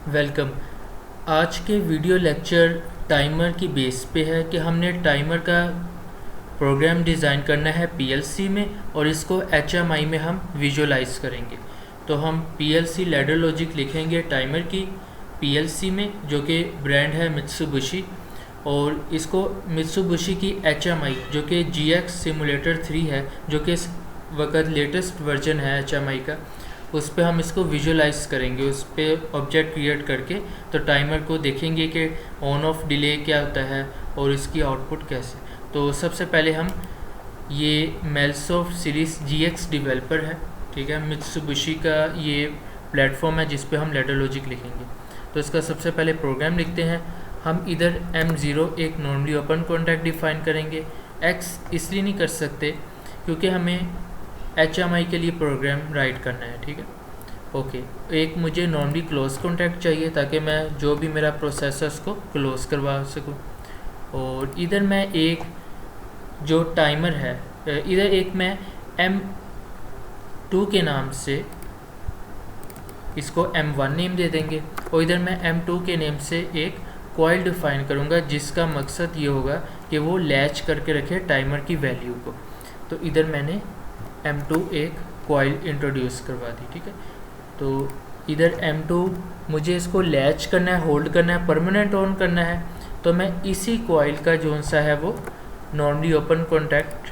Welcome. आज के video lecture timer की बेस पे है कि हमने टाइमर का प्रोग्राम डिज़ाइन करना है पीएलसी में और इसको एचएमआई में हम विजुअलाइज करेंगे। तो हम पीएलसी लैडर लॉजिक लिखेंगे टाइमर की पीएलसी में, जो कि ब्रांड है मित्सुबिशी, और इसको मित्सुबिशी की एचएमआई जो कि जीएक्स सिमुलेटर 3 है, जो कि इस वक्त लेटेस्ट वर्जन है एचएमआई का, उस पर हम इसको विजुअलाइज करेंगे, उस पर ऑब्जेक्ट क्रिएट करके। तो टाइमर को देखेंगे कि ऑन ऑफ डिले क्या होता है और इसकी आउटपुट कैसे। तो सबसे पहले हम ये मेलसॉफ्ट सीरीज GX डेवलपर है, ठीक है, मित्सुबिशी का ये प्लेटफॉर्म है जिस पे हम लैडर लॉजिक लिखेंगे। तो इसका सबसे पहले प्रोग्राम लिखते हैं। हम इधर M0 एक नॉर्मली ओपन कॉन्टैक्ट डिफाइन करेंगे। X इसलिए नहीं कर सकते क्योंकि हमें HMI के लिए प्रोग्राम राइट करना है, ठीक है। ओके, एक मुझे नॉर्मली क्लोज कॉन्टैक्ट चाहिए ताकि मैं जो भी मेरा प्रोसेसर को क्लोज करवा सकूं। और इधर मैं एक जो टाइमर है, इधर एक मैं M2 के नाम से इसको M1 नेम दे देंगे, और इधर मैं M2 के नेम से एक कॉइल डिफाइन करूंगा जिसका मकसद ये होगा कि वो लैच करके रखे टाइमर की वैल्यू को। तो इधर मैंने M2 एक कॉइल इंट्रोड्यूस करवा दी, ठीक है। तो इधर M2 मुझे इसको लैच करना है, होल्ड करना है, परमानेंट ऑन करना है। तो मैं इसी कॉइल का जो सा है वो नॉर्मली ओपन कॉन्टैक्ट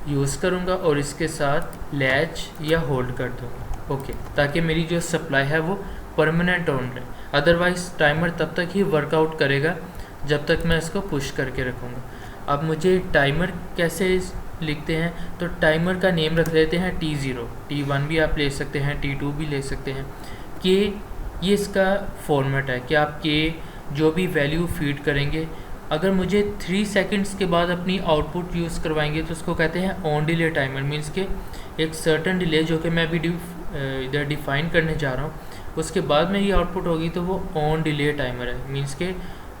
यूज़ करूँगा और इसके साथ लैच या होल्ड कर दूँगा, ओके, ताकि मेरी जो सप्लाई है वो परमानेंट ऑन रहे। अदरवाइज़ टाइमर तब तक ही वर्कआउट करेगा जब तक मैं इसको पुश करके रखूँगा। अब मुझे टाइमर कैसे लिखते हैं, तो टाइमर का नेम रख देते हैं T0, T1 भी आप ले सकते हैं, T2 भी ले सकते हैं। कि ये इसका फॉर्मेट है कि आप के जो भी वैल्यू फीड करेंगे, अगर मुझे 3 सेकंड्स के बाद अपनी आउटपुट यूज़ करवाएंगे तो उसको कहते हैं ऑन डिले टाइमर। मीन्स के एक सर्टन डिले जो कि मैं अभी इधर डिफाइन करने जा रहा हूँ, उसके बाद मेरी आउटपुट होगी तो वो ऑन डिले टाइमर है। मीन्स के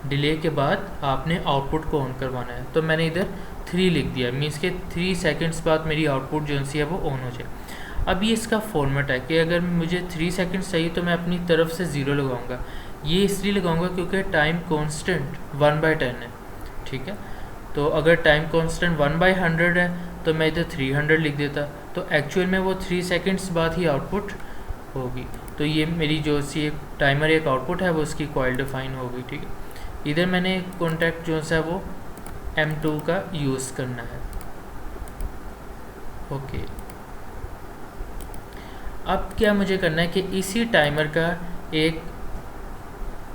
डिले के बाद आपने आउटपुट को ऑन करवाना है। तो मैंने इधर 3 लिख दिया, मीन्स के 3 सेकंड्स बाद मेरी आउटपुट जो सी है वो ऑन हो जाए। अब ये इसका फॉर्मेट है कि अगर मुझे 3 सेकंड्स चाहिए तो मैं अपनी तरफ से 0 लगाऊंगा। ये इसलिए लगाऊंगा क्योंकि टाइम कांस्टेंट 1/10 है, ठीक है। तो अगर टाइम कांस्टेंट 1/100 है तो मैं इधर 300 लिख देता, तो एक्चुअल में वो 3 सेकंड्स बाद ही आउटपुट होगी। तो ये मेरी जो सी एक टाइमर एक आउटपुट है वो उसकी कॉइल डिफाइन हो गई, ठीक है। इधर मैंने कॉन्टैक्ट जो सा है वो M2 का यूज़ करना है, ओके। अब क्या मुझे करना है कि इसी टाइमर का एक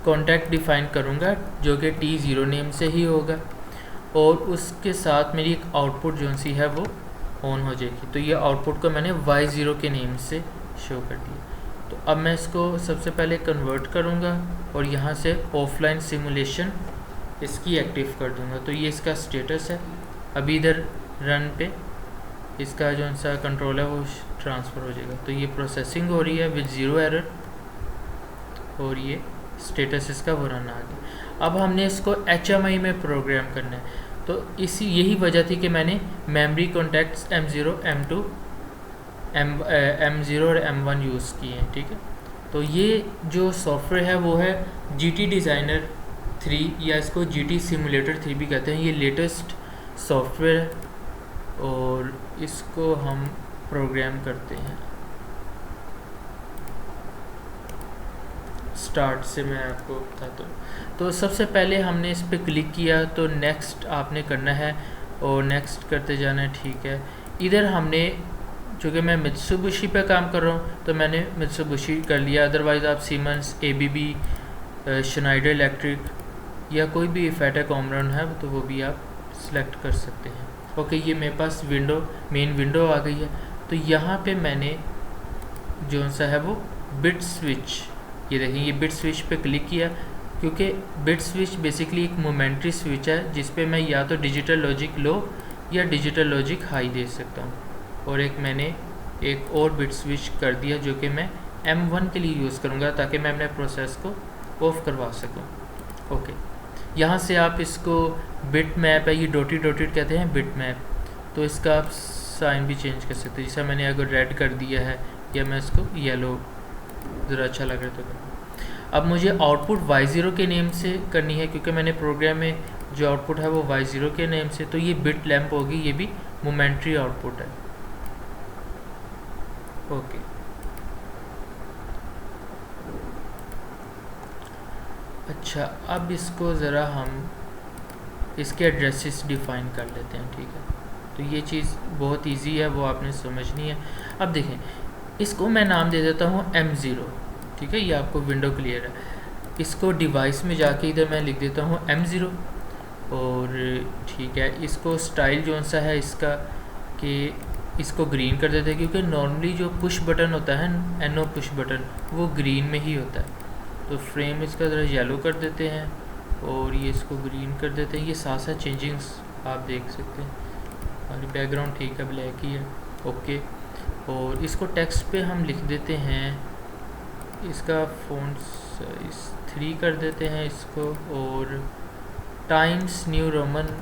कॉन्टैक्ट डिफाइन करूँगा जो कि T0 नेम से ही होगा, और उसके साथ मेरी एक आउटपुट जो सी है वो ऑन हो जाएगी। तो ये आउटपुट को मैंने Y0 के नेम से शो कर दिया। तो अब मैं इसको सबसे पहले कन्वर्ट करूँगा और यहाँ से ऑफलाइन सिमुलेशन इसकी एक्टिव कर दूँगा। तो ये इसका स्टेटस है। अभी इधर रन पे इसका जो सा कंट्रोल है वो ट्रांसफ़र हो जाएगा। तो ये प्रोसेसिंग हो रही है विद 0 एरर, और ये स्टेटस इसका वो रन आ गया। अब हमने इसको HMI में प्रोग्राम करना है। तो यही वजह थी कि मैंने memory contacts M0, M2, M0 और M1 यूज़ किए हैं, ठीक है। तो ये जो सॉफ्टवेयर है वो है GT डिज़ाइनर 3, या इसको GT सिमुलेटर 3 भी कहते हैं। ये लेटेस्ट सॉफ्टवेयर है और इसको हम प्रोग्राम करते हैं। स्टार्ट से मैं आपको बताता हूँ। तो सबसे पहले हमने इस पर क्लिक किया तो नेक्स्ट आपने करना है और नेक्स्ट करते जाना है, ठीक है। इधर हमने, चूँकि मैं मित्सुबिशी पे काम कर रहा हूँ तो मैंने मित्सुबिशी कर लिया। अदरवाइज़ आप सीमेंस, ABB, श्नाइडर इलेक्ट्रिक या कोई भी फैटेक ओमरॉन है तो वो भी आप सिलेक्ट कर सकते हैं, ओके। ये मेरे पास मेन विंडो आ गई है। तो यहाँ पे मैंने जो सा है वो बिट स्विच, ये देखें, ये बिट स्विच पे क्लिक किया क्योंकि बिट स्विच बेसिकली एक मोमेंट्री स्विच है जिस पे मैं या तो डिजिटल लॉजिक लो या डिजिटल लॉजिक हाई दे सकता हूँ। और मैंने एक और बिट स्विच कर दिया जो कि मैं M1 के लिए यूज़ करूँगा ताकि मैं अपने प्रोसेस को ऑफ करवा सकूँ, ओके। यहाँ से आप इसको बिट मैप है, ये डॉटेड कहते हैं बिट मैप, तो इसका आप साइन भी चेंज कर सकते हैं। जैसा मैंने अगर रेड कर दिया है या मैं इसको येलो ज़रा अच्छा लग रहा है तो अब मुझे आउटपुट y0 के नेम से करनी है, क्योंकि मैंने प्रोग्राम में जो आउटपुट है वो y0 के नेम से, तो ये बिट लैंप होगी, ये भी मोमेंट्री आउटपुट है। ओके, अच्छा अब इसको ज़रा हम इसके एड्रेसेस डिफ़ाइन कर लेते हैं, ठीक है। तो ये चीज़ बहुत इजी है, वो आपने समझनी है। अब देखें, इसको मैं नाम दे देता हूँ M0, ठीक है, ये आपको विंडो क्लियर है। इसको डिवाइस में जाके इधर मैं लिख देता हूँ M0, और ठीक है, इसको स्टाइल जो सा है इसका कि इसको ग्रीन कर देते हैं, क्योंकि नॉर्मली जो पुश बटन होता है NO पुश बटन वो ग्रीन में ही होता है। तो फ्रेम इसका ज़रा येलो कर देते हैं और ये इसको ग्रीन कर देते हैं। ये साथ साथ चेंजिंग्स आप देख सकते हैं, और बैकग्राउंड ठीक है, ब्लैक ही है। ओके, और इसको टेक्स्ट पे हम लिख देते हैं, इसका फ़ॉन्ट साइज 3 कर देते हैं इसको, और टाइम्स न्यू रोमन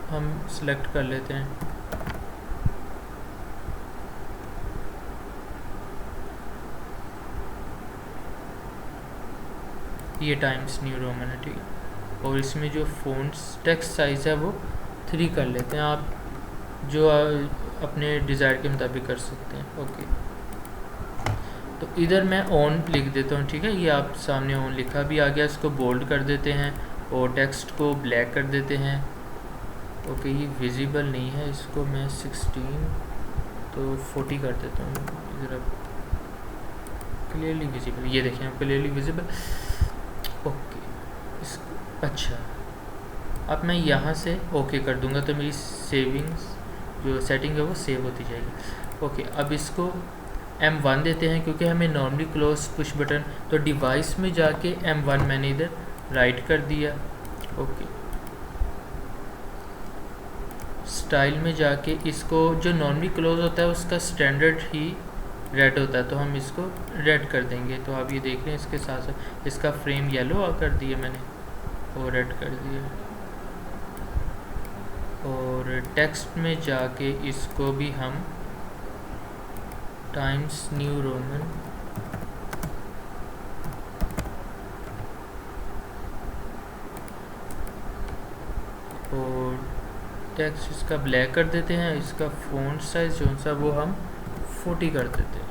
हम सेलेक्ट कर लेते हैं। ये टाइम्स न्यू रोमन है, ठीक है। और इसमें जो फ़ॉन्ट्स टेक्स्ट साइज़ है वो 3 कर लेते हैं, आप जो अपने डिज़ायर के मुताबिक कर सकते हैं। ओके, तो इधर मैं ऑन लिख देता हूँ, ठीक है, ये आप सामने ऑन लिखा भी आ गया। इसको बोल्ड कर देते हैं और टेक्स्ट को ब्लैक कर देते हैं। ओके, ये विजिबल नहीं है, इसको मैं 16 तो 40 कर देता हूँ, ज़रा क्लियरली विजिबल, ये देखें आप, क्लियरली विजिबल। ओके, इसको अच्छा, अब मैं यहाँ से ओके कर दूँगा तो मेरी सेविंग्स जो सेटिंग है वो सेव होती जाएगी। ओके, अब इसको M1 देते हैं, क्योंकि हमें नॉर्मली क्लोज पुश बटन, तो डिवाइस में जाके M1 मैंने इधर राइट कर दिया। ओके, स्टाइल में जाके इसको जो नॉर्मली क्लोज होता है उसका स्टैंडर्ड ही रेड होता है, तो हम इसको रेड कर देंगे। तो आप ये देख रहे हैं, इसके साथ साथ इसका फ्रेम येलो कर दिया मैंने और रेड कर दिया। और टेक्स्ट में जाके इसको भी हम टाइम्स न्यू रोमन और टेक्स्ट इसका ब्लैक कर देते हैं। इसका फ़ॉन्ट साइज़ जो सा वो हम 40 कर देते हैं।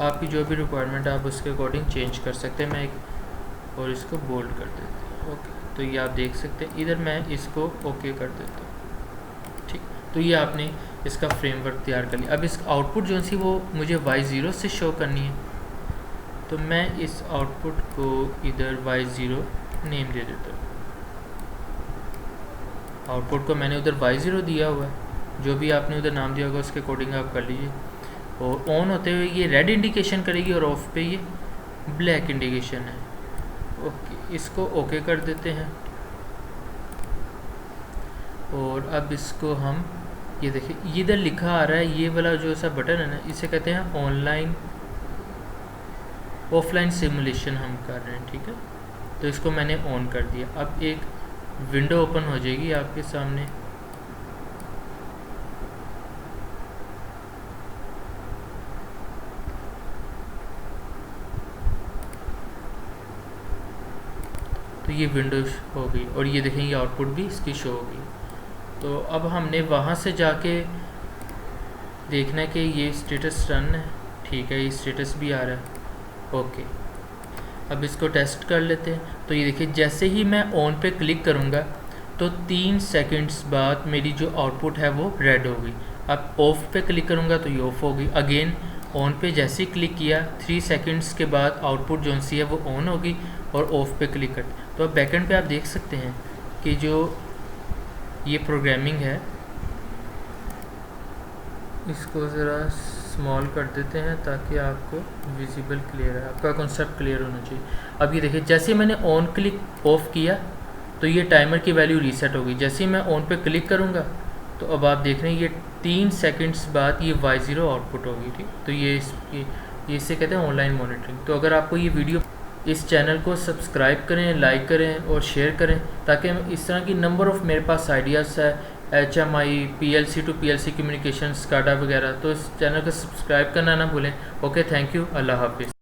आपकी जो भी रिक्वायरमेंट आप उसके अकॉर्डिंग चेंज कर सकते हैं। मैं एक और इसको बोल्ड कर देते हैं। ओके, तो ये आप देख सकते हैं, इधर मैं इसको ओके कर देता हूँ, ठीक। तो ये आपने इसका फ्रेमवर्क तैयार कर लिया। अब इस आउटपुट जो सी वो मुझे y0 से शो करनी है, तो मैं इस आउटपुट को इधर y0 नेम दे देता हूँ। आउटपुट को मैंने उधर y0 दिया हुआ है, जो भी आपने उधर नाम दिया होगा उसके अकॉर्डिंग आप कर लीजिए। और ऑन होते हुए ये रेड इंडिकेशन करेगी और ऑफ पे ये ब्लैक इंडिकेशन है। ओके, इसको ओके कर देते हैं। और अब इसको हम ये देखिए, इधर लिखा आ रहा है, ये वाला जो सा बटन है ना, इसे कहते हैं ऑनलाइन ऑफलाइन सिमुलेशन हम कर रहे हैं, ठीक है। तो इसको मैंने ऑन कर दिया। अब एक विंडो ओपन हो जाएगी आपके सामने। तो ये विंडो हो गई और ये देखें, ये आउटपुट भी इसकी शो होगी। तो अब हमने वहाँ से जाके देखना है कि ये स्टेटस रन है, ठीक है, ये स्टेटस भी आ रहा है। ओके, अब इसको टेस्ट कर लेते हैं। तो ये देखिए, जैसे ही मैं ऑन पे क्लिक करूँगा तो 3 सेकंड्स बाद मेरी जो आउटपुट है वो रेड होगी। अब ऑफ पे क्लिक करूँगा तो ये ऑफ होगी। अगेन ऑन पे जैसे ही क्लिक किया 3 सेकंड्स के बाद आउटपुट जो सी है वो ऑन होगी और ऑफ पे क्लिक कर। तो अब बैकएंड पे आप देख सकते हैं कि जो ये प्रोग्रामिंग है, इसको ज़रा स्मॉल कर देते हैं ताकि आपको विजिबल क्लियर है, आपका कॉन्सेप्ट क्लियर होना चाहिए। अब ये देखिए, जैसे मैंने ऑन क्लिक ऑफ किया तो ये टाइमर की वैल्यू रीसेट होगी। जैसे ही मैं ऑन पे क्लिक करूँगा तो अब आप देख रहे हैं ये 3 सेकंड्स बाद ये y0 आउटपुट होगी, ठीक। तो ये इसे कहते हैं ऑनलाइन मॉनिटरिंग। तो अगर आपको ये वीडियो, इस चैनल को सब्सक्राइब करें, लाइक करें और शेयर करें, ताकि इस तरह की नंबर ऑफ़ मेरे पास आइडियाज़ है, HMI, PLC to PLC communication, SCADA वगैरह। तो इस चैनल को सब्सक्राइब करना ना भूलें। ओके, थैंक यू, अल्लाह हाफिज़।